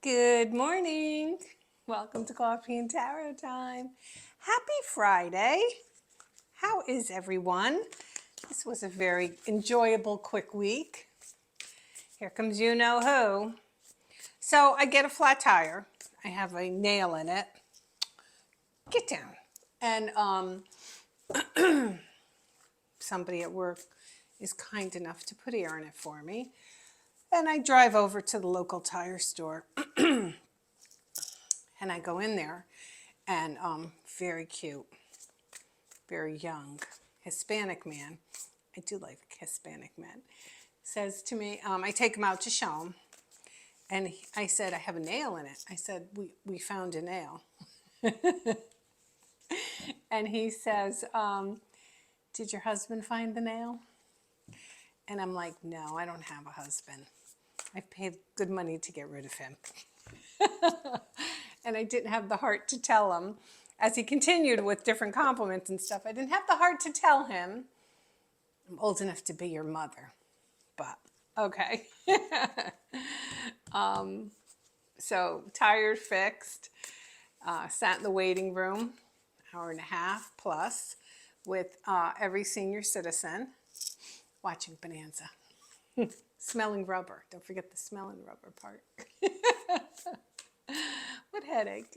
Good morning. Welcome to Coffee and Tarot Time. Happy Friday. How is everyone? This was a very enjoyable, quick week. Here comes you know who. So I get a flat tire. I have a nail in it. Get down. And somebody at work is kind enough to put air in it for me. And I drive over to the local tire store. And I go in there and very cute, very young Hispanic man. I do like Hispanic men. Says to me, I take him out to show him. And I said, I have a nail in it. I said, we found a nail. And he says, did your husband find the nail? And I'm like, no, I don't have a husband. I've paid good money to get rid of him. And I didn't have the heart to tell him, as he continued with different compliments and stuff, I didn't have the heart to tell him, I'm old enough to be your mother. But, okay. So, tired, fixed, sat in the waiting room, hour and a half plus, with every senior citizen, watching Bonanza. Smelling rubber. Don't forget the smelling rubber part. What headache.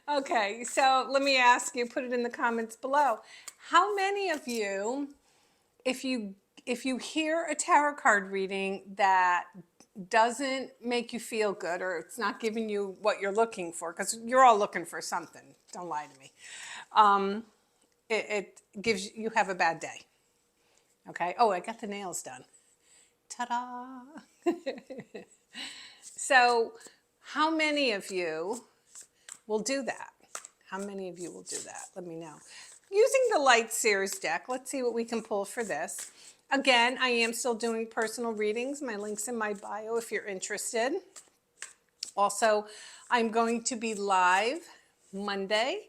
Okay, so let me ask you, put it in the comments below. How many of you, if you hear a tarot card reading that doesn't make you feel good, or it's not giving you what you're looking for, because you're all looking for something, don't lie to me, it gives you have a bad day. Okay. Oh, I got the nails done. Ta-da. So how many of you will do that? How many of you will do that? Let me know. Using the Light Series deck, let's see what we can pull for this. Again, I am still doing personal readings. My link's in my bio if you're interested. Also, I'm going to be live Monday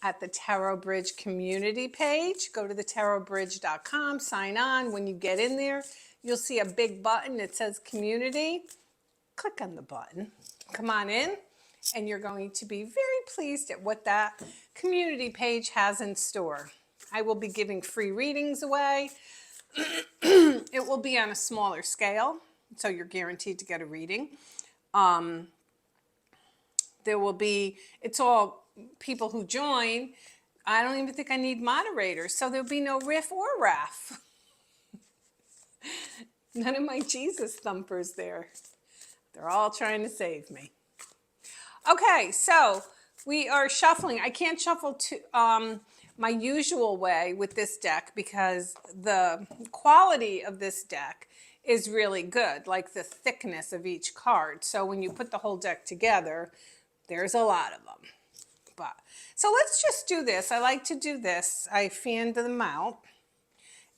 at the Tarot Bridge community page. Go to thetarotbridge.com, sign on. When you get in there, you'll see a big button that says community. Click on the button, come on in, and you're going to be very pleased at what that community page has in store. I will be giving free readings away. It will be on a smaller scale, so you're guaranteed to get a reading. There will be, it's all people who join. I don't even think I need moderators, so there'll be no riff or raff. None of my Jesus thumpers there. They're all trying to save me. Okay, so we are shuffling. I can't shuffle to my usual way with this deck because the quality of this deck is really good, like the thickness of each card. So when you put the whole deck together, there's a lot of them. But so let's just do this. I like to do this. I fan them out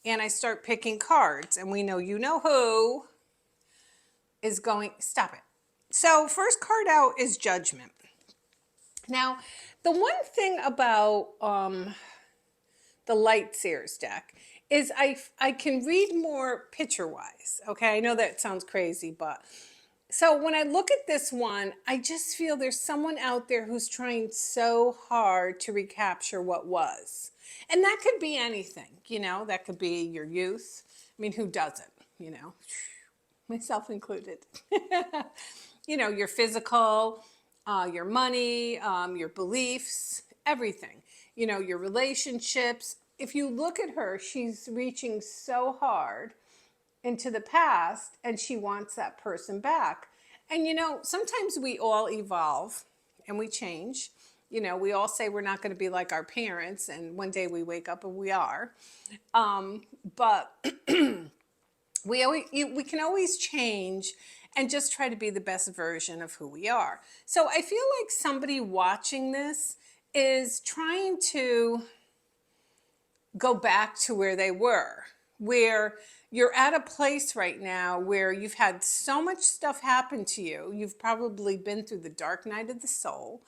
and I start picking cards, and we know you know who is going, stop it. So first card out is Judgment. Now, the one thing about the Light Seers deck is I can read more picture-wise, okay? I know that sounds crazy, but so when I look at this one, I just feel there's someone out there who's trying so hard to recapture what was. And that could be anything, you know, that could be your youth. I mean, who doesn't, you know? Myself included. You know, your physical, your money, your beliefs, everything. You know, your relationships. If you look at her, she's reaching so hard into the past and she wants that person back. And you know, sometimes we all evolve and we change. You know, we all say we're not going to be like our parents, and one day we wake up and we are. But we can always change and just try to be the best version of who we are. So I feel like somebody watching this is trying to go back to where they were, where you're at a place right now where you've had so much stuff happen to you. You've probably been through the dark night of the soul.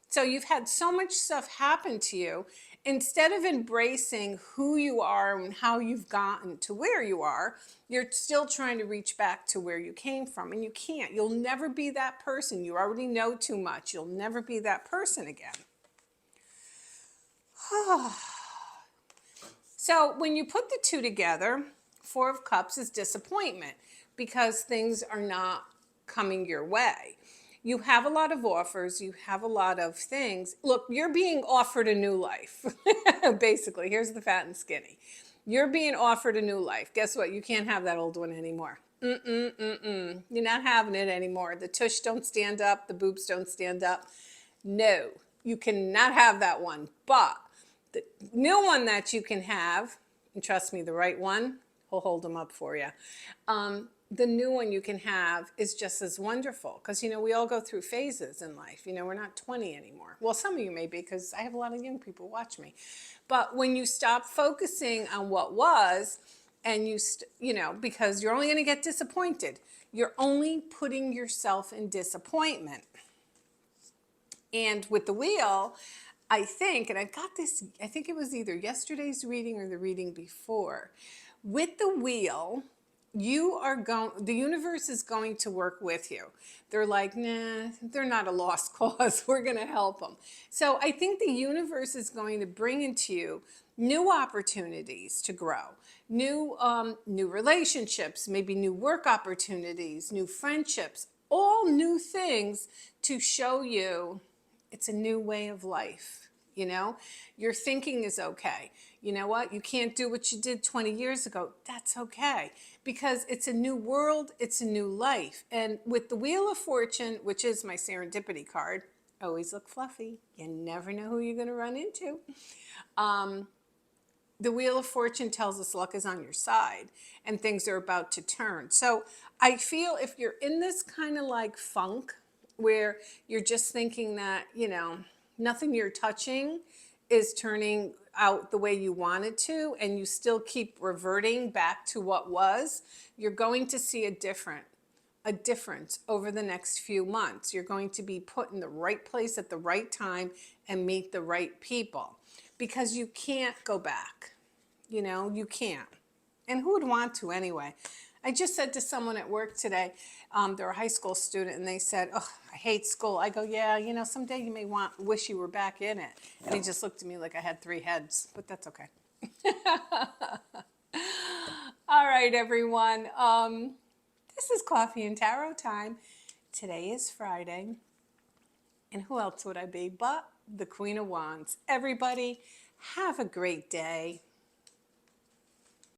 So you've had so much stuff happen to you, Instead of embracing who you are and how you've gotten to where you are, you're still trying to reach back to where you came from, and you can't. You'll never be that person. You already know too much. You'll never be that person again. So when you put the two together, Four of Cups is disappointment because things are not coming your way. You have a lot of offers, you have a lot of things. Look, you're being offered a new life. Basically, here's the fat and skinny. You're being offered a new life. Guess what? You can't have that old one anymore. You're not having it anymore. The tush don't stand up, the boobs don't stand up. No, you cannot have that one. But the new one that you can have, and trust me, the right one, will hold them up for you. The new one you can have is just as wonderful because, you know, we all go through phases in life. You know, we're not 20 anymore. Well, some of you may be because I have a lot of young people watch me. But when you stop focusing on what was and you know, because you're only going to get disappointed. You're only putting yourself in disappointment. And with the wheel, I think, and I got this, I think it was either yesterday's reading or the reading before. With the wheel, the universe is going to work with you. They're like, nah, they're not a lost cause. We're going to help them. So I think the universe is going to bring into you new opportunities to grow, new relationships, maybe new work opportunities, new friendships, all new things to show you it's a new way of life. You know, your thinking is okay. You know what? You can't do what you did 20 years ago. That's okay because it's a new world. It's a new life. And with the Wheel of Fortune, which is my serendipity card, always look fluffy. You never know who you're going to run into. The Wheel of Fortune tells us luck is on your side and things are about to turn. So I feel if you're in this kind of like funk where you're just thinking that, you know, nothing you're touching is turning out the way you want it to, and you still keep reverting back to what was, you're going to see a difference over the next few months. You're going to be put in the right place at the right time and meet the right people because you can't go back. You know, you can't. And who would want to anyway? I just said to someone at work today, they're a high school student, and they said, oh, I hate school. I go, yeah, you know, someday you may wish you were back in it. And he just looked at me like I had 3 heads, but that's okay. All right, everyone. This is Coffee and Tarot time. Today is Friday. And who else would I be but the Queen of Wands? Everybody, have a great day.